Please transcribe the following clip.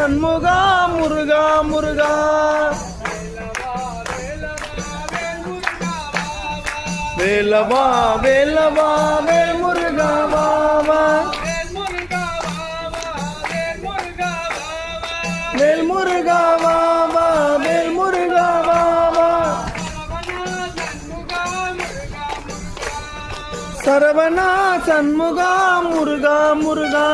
சண்முகா முருகா முருகா. வேலவா வேலவா வேல் முருகா வாவா. வேல் முருகா வாவா வேல் முருகா வாவா. சரவணா சண்முகா முருகா முருகா.